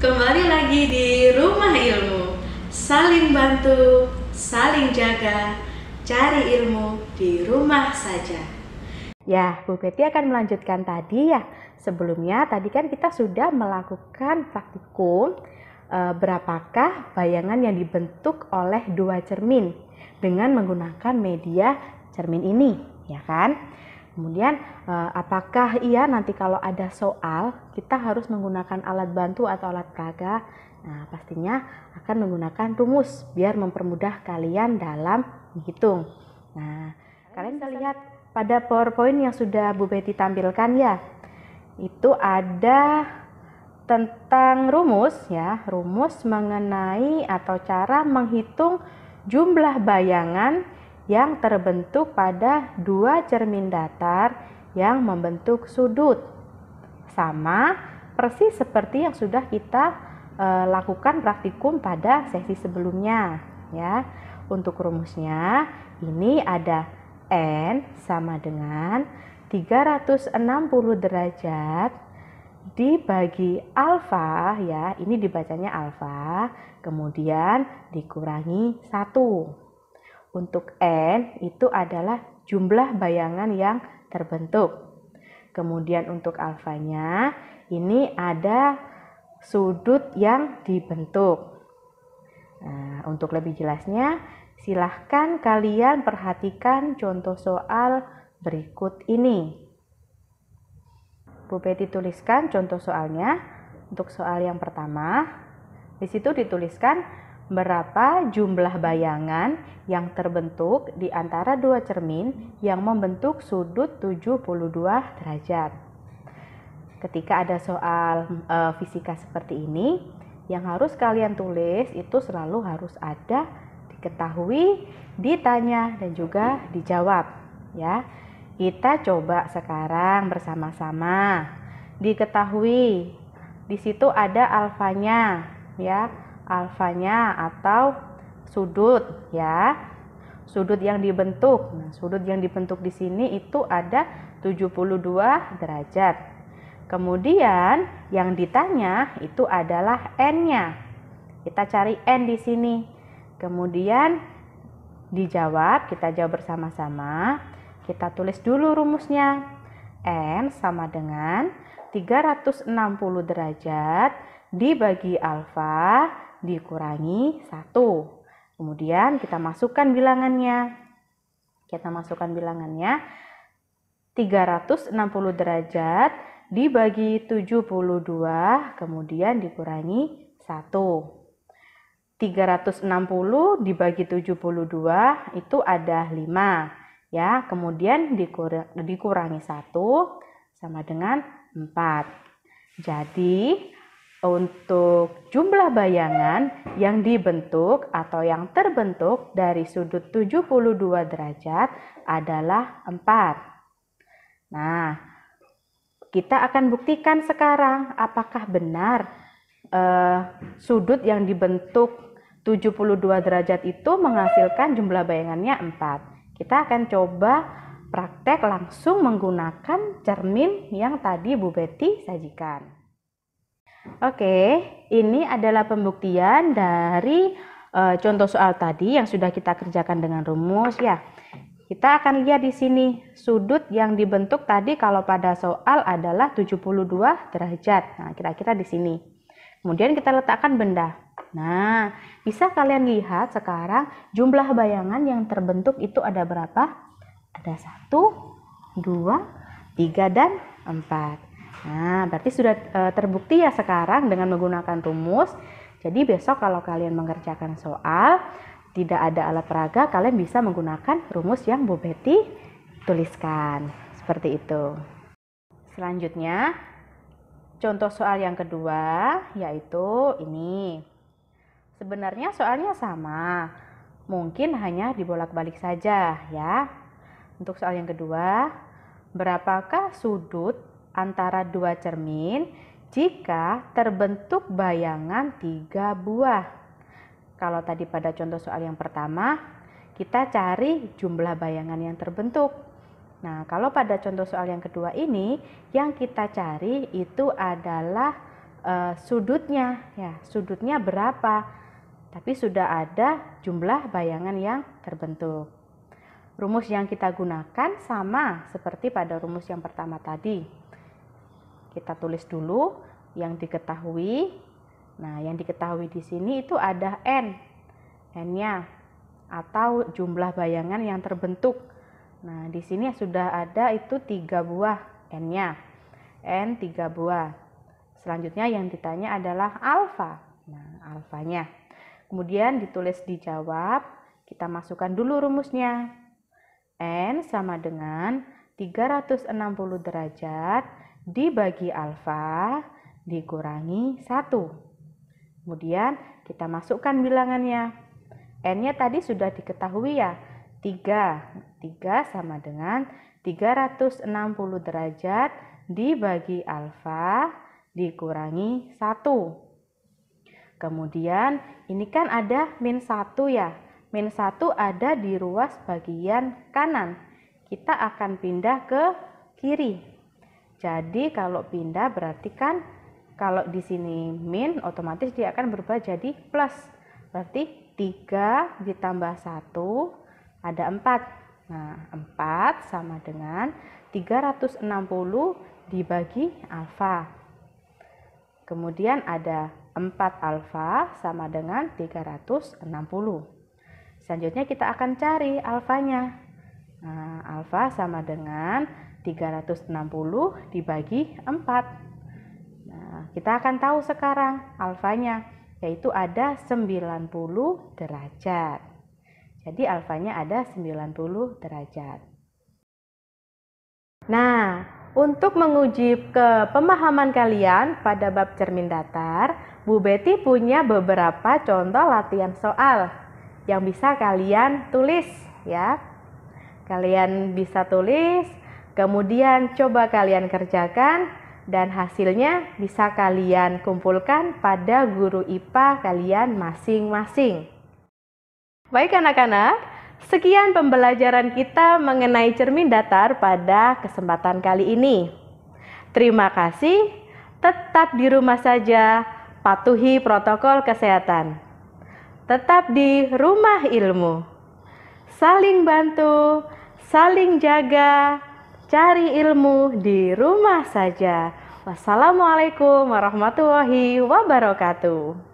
Kembali lagi di Rumah Ilmu. Saling bantu, saling jaga, cari ilmu di rumah saja. Ya, Bu Betty akan melanjutkan tadi ya. Sebelumnya tadi kan kita sudah melakukan praktikum berapakah bayangan yang dibentuk oleh dua cermin dengan menggunakan media cermin ini, ya kan? Kemudian apakah iya nanti kalau ada soal kita harus menggunakan alat bantu atau alat peraga? Nah, pastinya akan menggunakan rumus biar mempermudah kalian dalam menghitung. Nah, kalian bisa lihat pada PowerPoint yang sudah Bu Betty tampilkan ya. Itu ada tentang rumus ya, rumus mengenai atau cara menghitung jumlah bayangan yang terbentuk pada dua cermin datar yang membentuk sudut. Sama persis seperti yang sudah kita lakukan praktikum pada sesi sebelumnya ya. Untuk rumusnya ini ada N sama dengan 360 derajat dibagi alfa ya, ini dibacanya alfa, kemudian dikurangi 1. Untuk N itu adalah jumlah bayangan yang terbentuk. Kemudian untuk alfanya ini ada sudut yang dibentuk. Nah, untuk lebih jelasnya silahkan kalian perhatikan contoh soal berikut ini. Bu Betty tuliskan contoh soalnya. Untuk soal yang pertama, di situ dituliskan berapa jumlah bayangan yang terbentuk di antara dua cermin yang membentuk sudut 72 derajat. Ketika ada soal fisika seperti ini, yang harus kalian tulis itu selalu harus ada diketahui, ditanya, dan juga dijawab ya. Kita coba sekarang bersama-sama. Diketahui, di situ ada alfanya ya, alfanya atau sudut ya. Sudut yang dibentuk. Nah, sudut yang dibentuk di sini itu ada 72 derajat. Kemudian yang ditanya itu adalah N-nya. Kita cari N di sini. Kemudian dijawab, kita jawab bersama-sama. Kita tulis dulu rumusnya. N sama dengan 360 derajat dibagi alfa dikurangi 1. Kemudian kita masukkan bilangannya. 360 derajat dibagi 72 kemudian dikurangi 1. 360 dibagi 72 itu ada 5. Ya, kemudian dikurangi 1 sama dengan 4. Jadi, untuk jumlah bayangan yang dibentuk atau yang terbentuk dari sudut 72 derajat adalah 4. Nah, kita akan buktikan sekarang apakah benar sudut yang dibentuk 72 derajat itu menghasilkan jumlah bayangannya 4. Kita akan coba praktek langsung menggunakan cermin yang tadi Bu Betty sajikan. Oke, ini adalah pembuktian dari contoh soal tadi yang sudah kita kerjakan dengan rumus ya. Kita akan lihat di sini sudut yang dibentuk tadi kalau pada soal adalah 72 derajat. Nah, kira-kira di sini. Kemudian kita letakkan benda. Nah, bisa kalian lihat sekarang jumlah bayangan yang terbentuk itu ada berapa? Ada 1, 2, 3, dan 4. Nah, berarti sudah terbukti ya sekarang dengan menggunakan rumus. Jadi besok kalau kalian mengerjakan soal, tidak ada alat peraga, kalian bisa menggunakan rumus yang Bu Betty tuliskan. Seperti itu. Selanjutnya, contoh soal yang kedua yaitu ini. Sebenarnya soalnya sama, mungkin hanya dibolak-balik saja ya. Untuk soal yang kedua, berapakah sudut antara dua cermin jika terbentuk bayangan 3 buah? Kalau tadi pada contoh soal yang pertama, kita cari jumlah bayangan yang terbentuk. Nah, kalau pada contoh soal yang kedua ini, yang kita cari itu adalah sudutnya, ya sudutnya berapa, tapi sudah ada jumlah bayangan yang terbentuk. Rumus yang kita gunakan sama seperti pada rumus yang pertama tadi. Kita tulis dulu yang diketahui. Nah, yang diketahui di sini itu ada N-nya atau jumlah bayangan yang terbentuk. Nah, di sini sudah ada itu 3 buah N-nya. N 3 buah. Selanjutnya yang ditanya adalah alfa. Nah, alfanya. Kemudian ditulis dijawab, kita masukkan dulu rumusnya. N sama dengan 360 derajat dibagi alfa dikurangi 1. Kemudian kita masukkan bilangannya. N-nya tadi sudah diketahui ya, 3. 3 sama dengan 360 derajat dibagi alfa dikurangi 1. Kemudian ini kan ada min 1 ya. Min 1 ada di ruas bagian kanan. Kita akan pindah ke kiri. Jadi kalau pindah berarti kan kalau di sini min otomatis dia akan berubah jadi plus. Berarti 3 ditambah 1 ada 4. Nah, 4 sama dengan 360 dibagi alfa. Kemudian ada 4 alfa sama dengan 360. Selanjutnya kita akan cari alfanya. Nah, alfa sama dengan 360 dibagi 4. Nah, kita akan tahu sekarang alfanya, yaitu ada 90 derajat. Jadi alfanya ada 90 derajat. Nah, untuk menguji ke pemahaman kalian pada bab cermin datar, Bu Betty punya beberapa contoh latihan soal yang bisa kalian tulis ya. Kalian bisa tulis, kemudian coba kalian kerjakan dan hasilnya bisa kalian kumpulkan pada guru IPA kalian masing-masing. Baik anak-anak, sekian pembelajaran kita mengenai cermin datar pada kesempatan kali ini. Terima kasih, tetap di rumah saja, patuhi protokol kesehatan. Tetap di rumah ilmu. Saling bantu, saling jaga, cari ilmu di rumah saja. Wassalamualaikum warahmatullahi wabarakatuh.